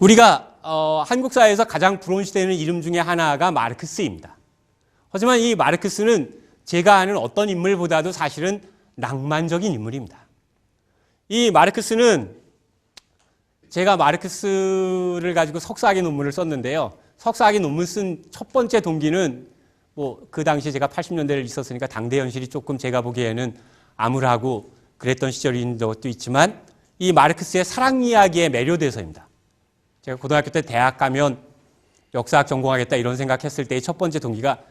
우리가 한국 사회에서 가장 브론시되는 이름 중에 하나가 마르크스입니다. 하지만 이 마르크스는 제가 아는 어떤 인물보다도 사실은 낭만적인 인물입니다. 이 마르크스는 제가 마르크스를 가지고 석사학위 논문을 썼는데요. 석사학위 논문 쓴 첫 번째 동기는 그 당시에 제가 80년대를 있었으니까 당대 현실이 조금 제가 보기에는 암울하고 그랬던 시절인 것도 있지만 이 마르크스의 사랑 이야기에 매료돼서입니다. 제가 고등학교 때 대학 가면 역사학 전공하겠다 이런 생각했을 때의 첫 번째 동기가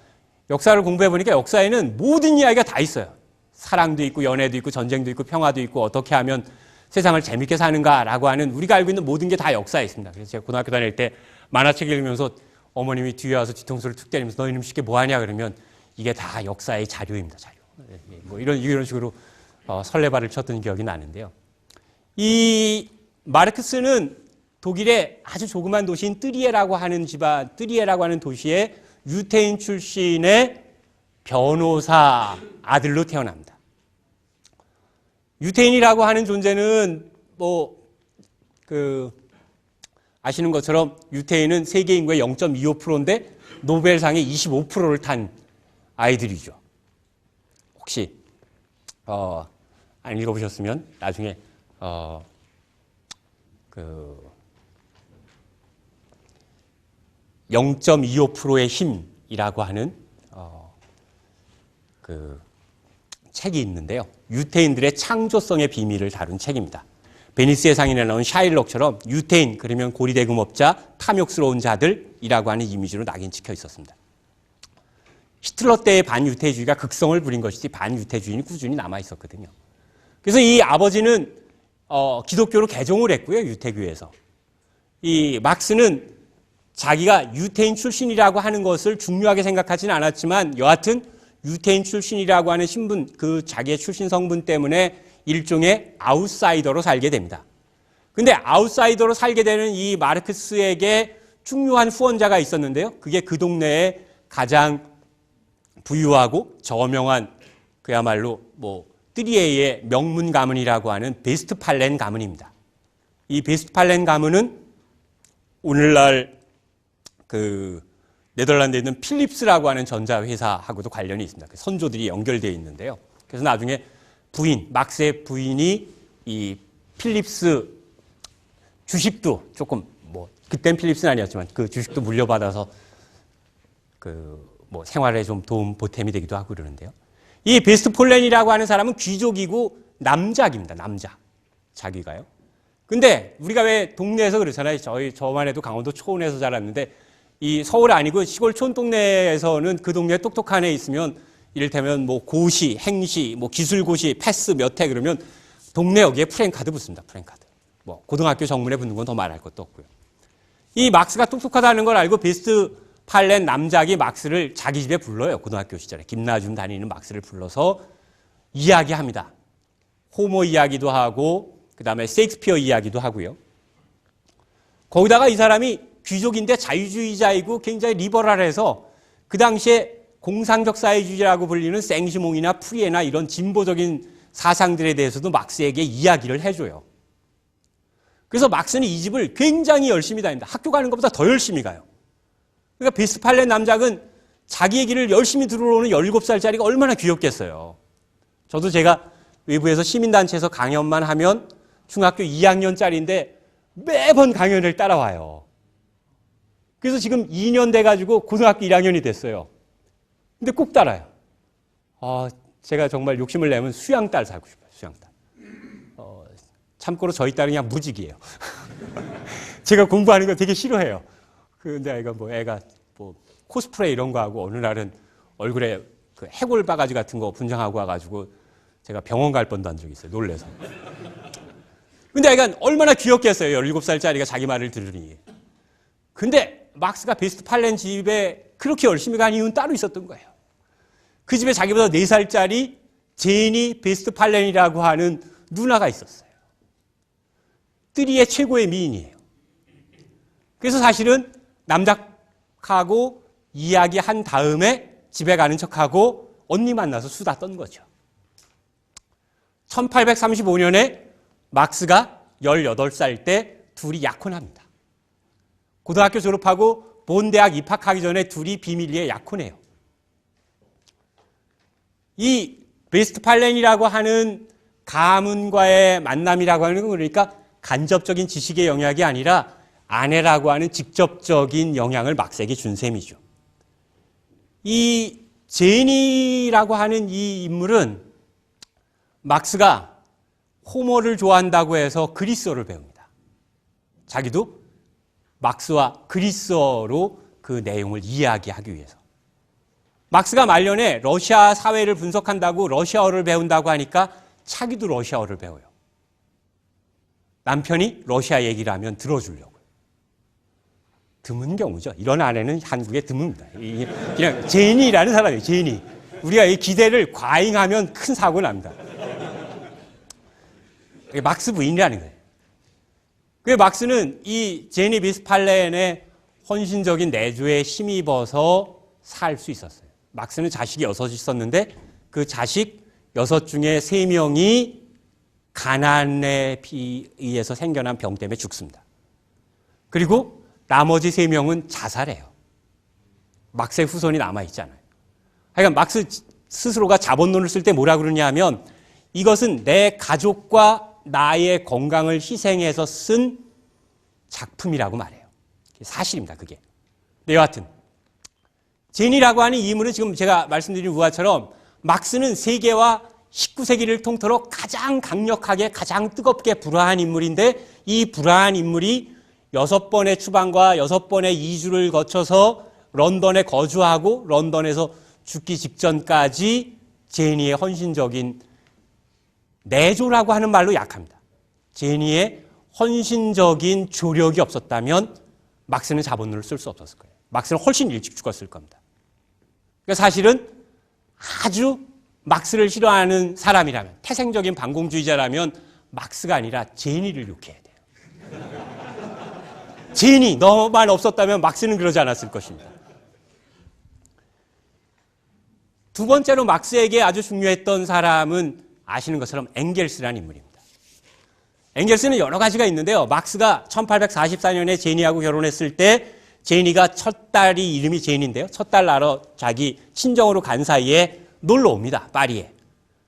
역사를 공부해 보니까 역사에는 모든 이야기가 다 있어요. 사랑도 있고 연애도 있고 전쟁도 있고 평화도 있고 어떻게 하면 세상을 재밌게 사는가라고 하는 우리가 알고 있는 모든 게 다 역사에 있습니다. 그래서 제가 고등학교 다닐 때 만화책 읽으면서 어머님이 뒤에 와서 뒤통수를 툭 때리면서 너희는 쉽게 뭐 하냐 그러면 이게 다 역사의 자료입니다. 자료. 뭐 이런 식으로 설레발을 쳤던 기억이 나는데요. 이 마르크스는 독일의 아주 조그만 도시인 뜨리에라고 하는 도시의 유태인 출신의 변호사 아들로 태어납니다. 유태인이라고 하는 존재는 아시는 것처럼 유태인은 세계 인구의 0.25%인데 노벨상의 25%를 탄 아이들이죠. 혹시 안 읽어보셨으면 나중에 0.25%의 힘이라고 하는 책이 있는데요. 유태인들의 창조성의 비밀을 다룬 책입니다. 베니스의 상인에 나온 샤일록처럼 유태인 그러면 고리대금업자, 탐욕스러운 자들이라고 하는 이미지로 낙인 찍혀 있었습니다. 히틀러 때의 반유태주의가 극성을 부린 것이지 반유태주의는 꾸준히 남아 있었거든요. 그래서 이 아버지는 기독교로 개종을 했고요. 유태교에서. 이 막스는 자기가 유태인 출신이라고 하는 것을 중요하게 생각하지는 않았지만 여하튼 유태인 출신이라고 하는 신분, 자기의 출신 성분 때문에 일종의 아웃사이더로 살게 됩니다. 근데 아웃사이더로 살게 되는 이 마르크스에게 중요한 후원자가 있었는데요. 그게 그 동네에 가장 부유하고 저명한 그야말로 뜨리에의 명문 가문이라고 하는 베스트팔렌 가문입니다. 이 베스트팔렌 가문은 오늘날 네덜란드에 있는 필립스라고 하는 전자회사하고도 관련이 있습니다. 선조들이 연결되어 있는데요. 그래서 나중에 막스의 부인이 이 필립스 주식도 조금 그땐 필립스는 아니었지만 그 주식도 물려받아서 생활에 좀 도움 보탬이 되기도 하고 그러는데요. 이 베스트폴렌이라고 하는 사람은 귀족이고 남작입니다. 남작. 자기가요. 근데 우리가 왜 동네에서 그렇잖아요. 저만 해도 강원도 초원에서 자랐는데 이 서울 아니고 시골 촌동네에서는 그 동네에 똑똑한 애 있으면 이를테면 고시, 행시, 기술고시, 패스 몇 회 그러면 동네 여기에 프랭카드 붙습니다. 프랭카드. 고등학교 정문에 붙는 건 더 말할 것도 없고요. 이 막스가 똑똑하다는 걸 알고 베스트팔렌 남작이 막스를 자기 집에 불러요. 고등학교 시절에. 김나줌 다니는 막스를 불러서 이야기합니다. 호모 이야기도 하고 그다음에 셰익스피어 이야기도 하고요. 거기다가 이 사람이 귀족인데 자유주의자이고 굉장히 리버럴해서 그 당시에 공상적 사회주의라고 불리는 생시몽이나 프리에나 이런 진보적인 사상들에 대해서도 막스에게 이야기를 해줘요. 그래서 막스는 이 집을 굉장히 열심히 다닙니다. 학교 가는 것보다 더 열심히 가요. 그러니까 베스트팔렌 남작은 자기 얘기를 열심히 들어오는 17살짜리가 얼마나 귀엽겠어요. 저도 제가 외부에서 시민단체에서 강연만 하면 중학교 2학년짜리인데 매번 강연을 따라와요. 그래서 지금 2년 돼가지고 고등학교 1학년이 됐어요. 근데 꼭 따라요. 제가 정말 욕심을 내면 수양딸 사고 싶어요. 수양딸. 참고로 저희 딸은 그냥 무직이에요. 제가 공부하는 거 되게 싫어해요. 근데 애가 코스프레 이런 거 하고 어느 날은 얼굴에 해골 바가지 같은 거 분장하고 와가지고 제가 병원 갈 뻔도 한 적이 있어요. 놀래서. 근데 애가 얼마나 귀엽겠어요. 17살짜리가 자기 말을 들으니. 근데 막스가 베스트팔렌 집에 그렇게 열심히 간 이유는 따로 있었던 거예요. 그 집에 자기보다 4살짜리 제니 베스트팔렌이라고 하는 누나가 있었어요. 뜨리의 최고의 미인이에요. 그래서 사실은 남작하고 이야기한 다음에 집에 가는 척하고 언니 만나서 수다 떤 거죠. 1835년에 막스가 18살 때 둘이 약혼합니다. 고등학교 졸업하고 본 대학 입학하기 전에 둘이 비밀리에 약혼해요. 이 베스트팔렌이라고 하는 가문과의 만남이라고 하는 건 그러니까 간접적인 지식의 영향이 아니라 아내라고 하는 직접적인 영향을 막스에게 준 셈이죠. 이 제니라고 하는 이 인물은 막스가 호머를 좋아한다고 해서 그리스어를 배웁니다. 자기도 막스와 그리스어로 그 내용을 이해하기 위해서. 막스가 말년에 러시아 사회를 분석한다고 러시아어를 배운다고 하니까 자기도 러시아어를 배워요. 남편이 러시아 얘기를 하면 들어주려고요. 드문 경우죠. 이런 아내는 한국에 드뭅니다. 그냥 제니라는 사람이에요. 제니. 우리가 이 기대를 과잉하면 큰 사고 납니다. 막스 부인이라는 거예요. 그 막스는 이 제니 베스트팔렌의 헌신적인 내조에 힘입어서 살 수 있었어요. 막스는 자식이 6이 있었는데 그 자식 6 중에 3명이 가난에 의해서 생겨난 병 때문에 죽습니다. 그리고 나머지 3명은 자살해요. 막스의 후손이 남아있잖아요. 그러니까 막스 스스로가 자본론을 쓸 때 뭐라 그러냐 하면 이것은 내 가족과 나의 건강을 희생해서 쓴 작품이라고 말해요. 사실입니다, 그게. 네, 여하튼 제니라고 하는 이 인물은 지금 제가 말씀드린 우화처럼 막스는 세계와 19세기를 통틀어 가장 강력하게 가장 뜨겁게 불화한 인물인데 이 불화한 인물이 6번의 추방과 6번의 이주를 거쳐서 런던에 거주하고 런던에서 죽기 직전까지 제니의 헌신적인 내조라고 하는 말로 약합니다. 제니의 헌신적인 조력이 없었다면 막스는 자본론을 쓸 수 없었을 거예요. 막스는 훨씬 일찍 죽었을 겁니다. 그러니까 사실은 아주 막스를 싫어하는 사람이라면, 태생적인 반공주의자라면 막스가 아니라 제니를 욕해야 돼요. 제니, 너만 없었다면 막스는 그러지 않았을 것입니다. 두 번째로 막스에게 아주 중요했던 사람은 아시는 것처럼 엥겔스라는 인물입니다. 엥겔스는 여러 가지가 있는데요. 막스가 1844년에 제니하고 결혼했을 때 제니가 첫 딸이 이름이 제니인데요. 첫 딸 낳으러 자기 친정으로 간 사이에 놀러 옵니다. 파리에.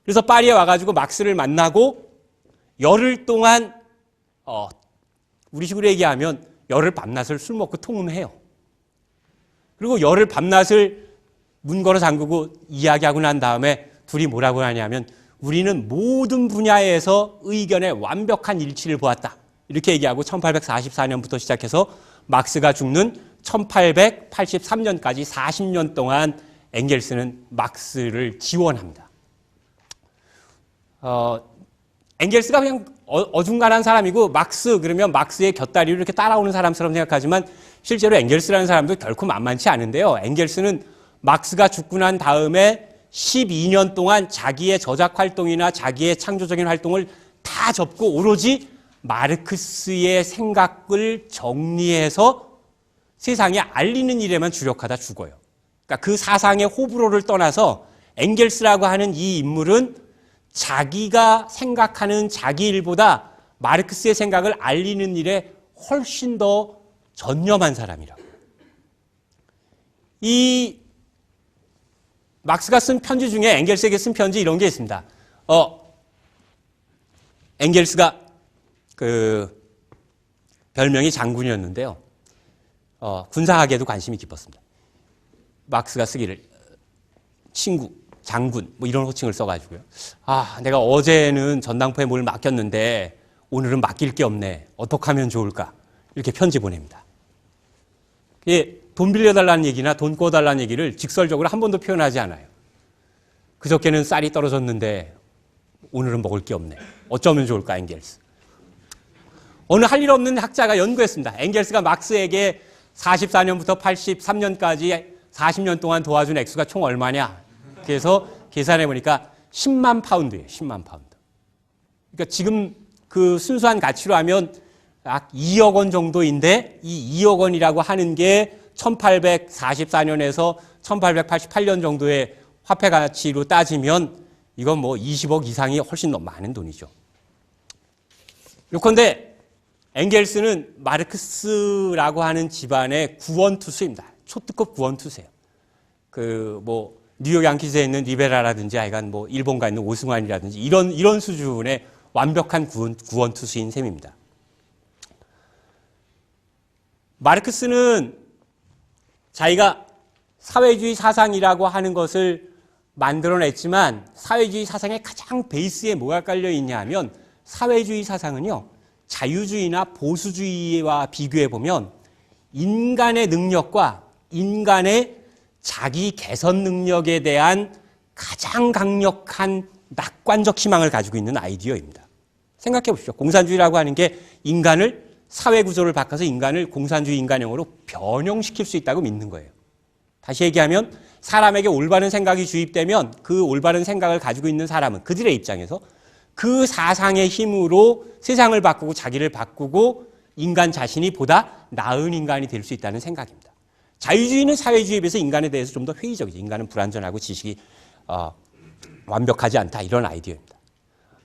그래서 파리에 와가지고 막스를 만나고 열흘 동안 우리식으로 얘기하면 열흘 밤낮을 술 먹고 통음해요. 그리고 열흘 밤낮을 문 걸어 잠그고 이야기하고 난 다음에 둘이 뭐라고 하냐면 우리는 모든 분야에서 의견의 완벽한 일치를 보았다. 이렇게 얘기하고 1844년부터 시작해서 막스가 죽는 1883년까지 40년 동안 엥겔스는 막스를 지원합니다. 엥겔스가 그냥 어중간한 사람이고 막스 그러면 막스의 곁다리로 이렇게 따라오는 사람처럼 생각하지만 실제로 엥겔스라는 사람도 결코 만만치 않은데요. 엥겔스는 막스가 죽고 난 다음에 12년 동안 자기의 저작 활동이나 자기의 창조적인 활동을 다 접고 오로지 마르크스의 생각을 정리해서 세상에 알리는 일에만 주력하다 죽어요. 그러니까 그 사상의 호불호를 떠나서 엥겔스라고 하는 이 인물은 자기가 생각하는 자기 일보다 마르크스의 생각을 알리는 일에 훨씬 더 전념한 사람이라고. 이 막스가 쓴 편지 중에 엥겔스에게 쓴 편지 이런 게 있습니다. 엥겔스가 그 별명이 장군이었는데요. 군사학에도 관심이 깊었습니다. 막스가 쓰기를 친구, 장군 뭐 이런 호칭을 써가지고요. 내가 어제는 전당포에 뭘 맡겼는데 오늘은 맡길 게 없네. 어떻게 하면 좋을까? 이렇게 편지 보냅니다. 돈 빌려달라는 얘기나 돈 꿔달라는 얘기를 직설적으로 한 번도 표현하지 않아요. 그저께는 쌀이 떨어졌는데 오늘은 먹을 게 없네. 어쩌면 좋을까, 엥겔스. 어느 할 일 없는 학자가 연구했습니다. 엥겔스가 막스에게 44년부터 83년까지 40년 동안 도와준 액수가 총 얼마냐. 그래서 계산해 보니까 10만 파운드예요. 10만 파운드. 그러니까 지금 그 순수한 가치로 하면 약 2억 원 정도인데 이 2억 원이라고 하는 게 1844년에서 1888년 정도의 화폐 가치로 따지면 이건 뭐 20억 이상이 훨씬 더 많은 돈이죠. 요컨대 엥겔스는 마르크스라고 하는 집안의 구원투수입니다. 초특급 구원투수예요. 뉴욕 양키즈에 있는 리베라라든지 하여간 일본가 있는 오승환이라든지 이런 수준의 완벽한 구원투수인 셈입니다. 마르크스는 자기가 사회주의 사상이라고 하는 것을 만들어냈지만 사회주의 사상의 가장 베이스에 뭐가 깔려 있냐 하면 사회주의 사상은요, 자유주의나 보수주의와 비교해 보면 인간의 능력과 인간의 자기 개선 능력에 대한 가장 강력한 낙관적 희망을 가지고 있는 아이디어입니다. 생각해 보십시오. 공산주의라고 하는 게 인간을 사회 구조를 바꿔서 인간을 공산주의 인간형으로 변형시킬 수 있다고 믿는 거예요. 다시 얘기하면 사람에게 올바른 생각이 주입되면 그 올바른 생각을 가지고 있는 사람은 그들의 입장에서 그 사상의 힘으로 세상을 바꾸고 자기를 바꾸고 인간 자신이 보다 나은 인간이 될 수 있다는 생각입니다. 자유주의는 사회주의에 비해서 인간에 대해서 좀 더 회의적이죠. 인간은 불완전하고 지식이 완벽하지 않다. 이런 아이디어입니다.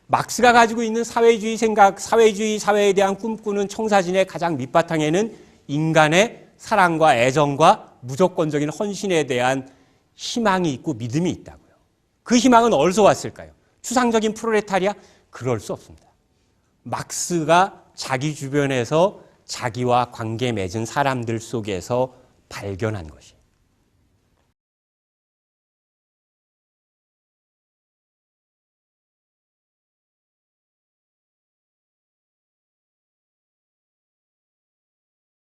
막스가 가지고 있는 사회주의 생각, 사회주의 사회에 대한 꿈꾸는 청사진의 가장 밑바탕에는 인간의 사랑과 애정과 무조건적인 헌신에 대한 희망이 있고 믿음이 있다고요. 그 희망은 어디서 왔을까요? 추상적인 프롤레타리아? 그럴 수 없습니다. 막스가 자기 주변에서 자기와 관계 맺은 사람들 속에서 발견한 것이.